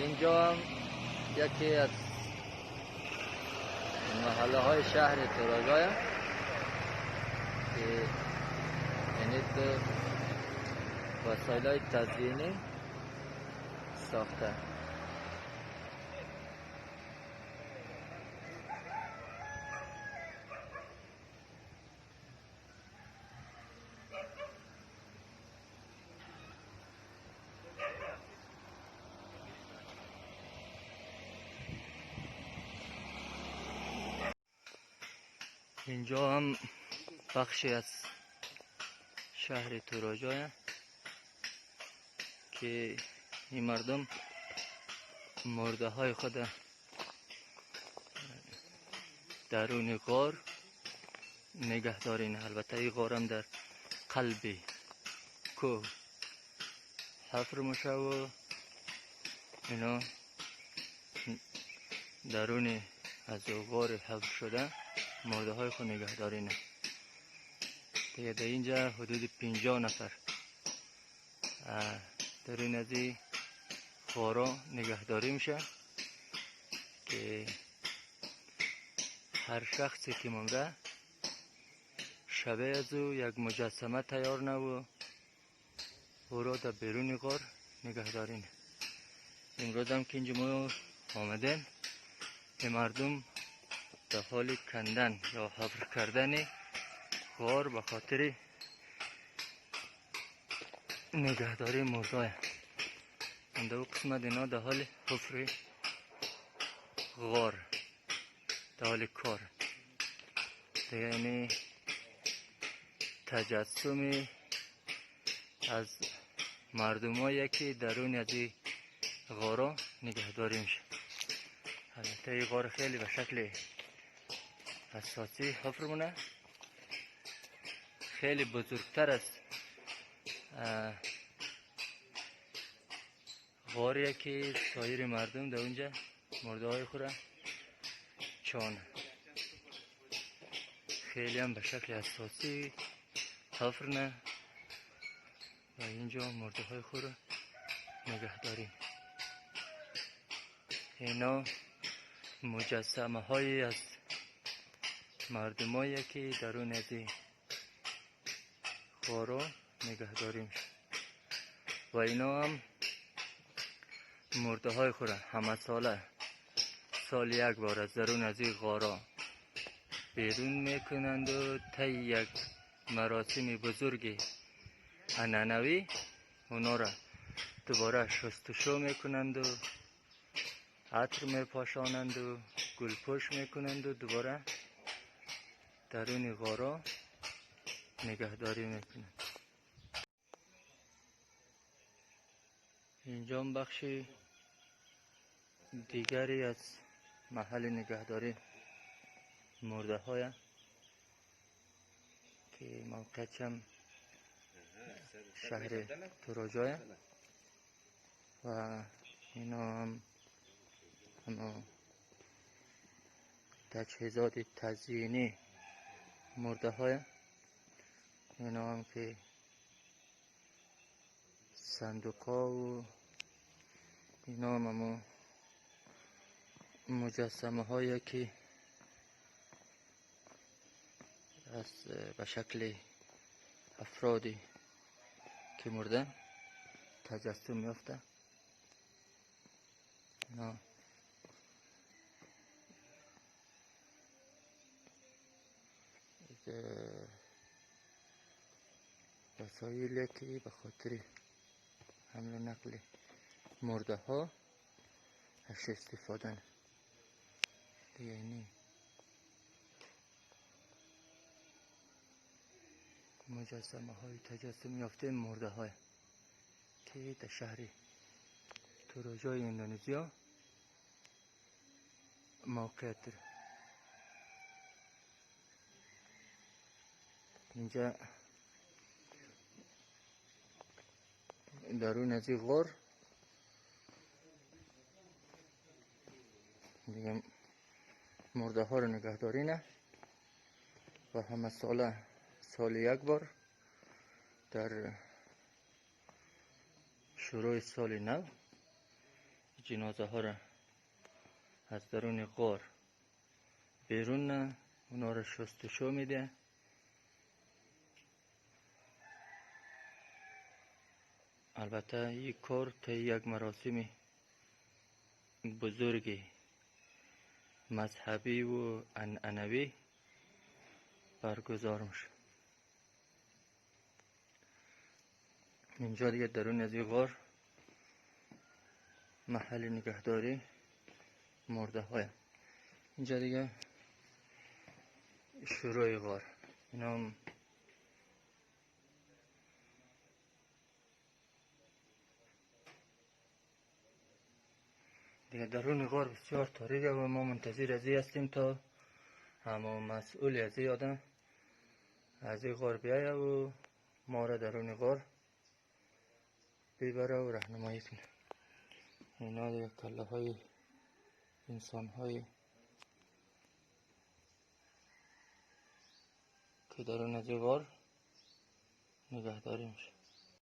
اینجا هم یکی از محله های شهر تراجای که یعنی وسایل های تزیینی ساخته. اینجا هم بخشی از شهر تراجای که این مردم مرده های خود درون غار نگه دارین. البته این غار هم در قلب کوه حفر میشه و اینا درون از غار حفر شده مرده های خود نگه دارینه. دیگه در اینجا حدود 50 نفر درون از این غارا نگهداری میشه که هر شخصی که مونده شبه از او یک مجسمه تیار نه و او را در بیرون غار نگهدارین. امروز هم که اینجا ما آمدن این مردم در حال کندن یا حفر کردن غار به خاطر نگهداری مرده. در قسمت اینا در حال حفر غار در حال کار دیگه، یعنی تجسمی از مردم هایی که درون از این غارا نگهداری میشه. البته این غار خیلی به شکل اساسی حفر مونه، خیلی بزرگتر از غاریه که سایر مردم در اونجا مرده های خود چانه. خیلی هم به شکل اساسی حفر نه و اینجا مرده های خود رو نگه داریم. اینا مجسمه های از مردم هایی که درون از این غارا نگه داریم و اینا هم مرده های خود همه سال یک بار از درون از این غارا بیرون میکنند و طی یک مراسم بزرگ عنعنوی اونا را دوباره شستشو میکنند و عطر میپاشانند و گلپوش میکنند و دوباره درون غارا نگهداری میکنند. اینجا بخش دیگری از محل نگهداری مرده های که موقعیتش هم شهر تراجای و اینا هم تجهیزات تزیینی مرده های. اینا هم که صندوقا و اینا هم مجسمه هایی که از به شکل افرادی که مرده تجسم یافته. اینا وسایلی که به خاطر حمل و نقل مرده ها ازش استفاده دیگه. اینی مجسمه های تجسم یافته مرده های که در شهر تراجای اندونزیا موقعیت داره. اینجا درون از این غار دیگه مرده ها رو نگهداری نه و همه سال یک بار در شروع سال نو جنازه ها را از درون غار بیرون نه اونا را شستشو میده. البته این کار تا یک مراسم بزرگی مذهبی و عنعنوی برگزار میشه. اینجا دیگه درون از این غار محل نگهداری مرده های. اینجا دیگه شروع غار. اینا هم دیگه درون غار بسیار تاریکه و ما منتظر از این هستیم تا همه مسئول از این آدم از این غار بیایه و ما را درون غار ببره و راهنمایی کنه. اینا دیگه کله های انسان های که درون از این غار نگهداری میشه.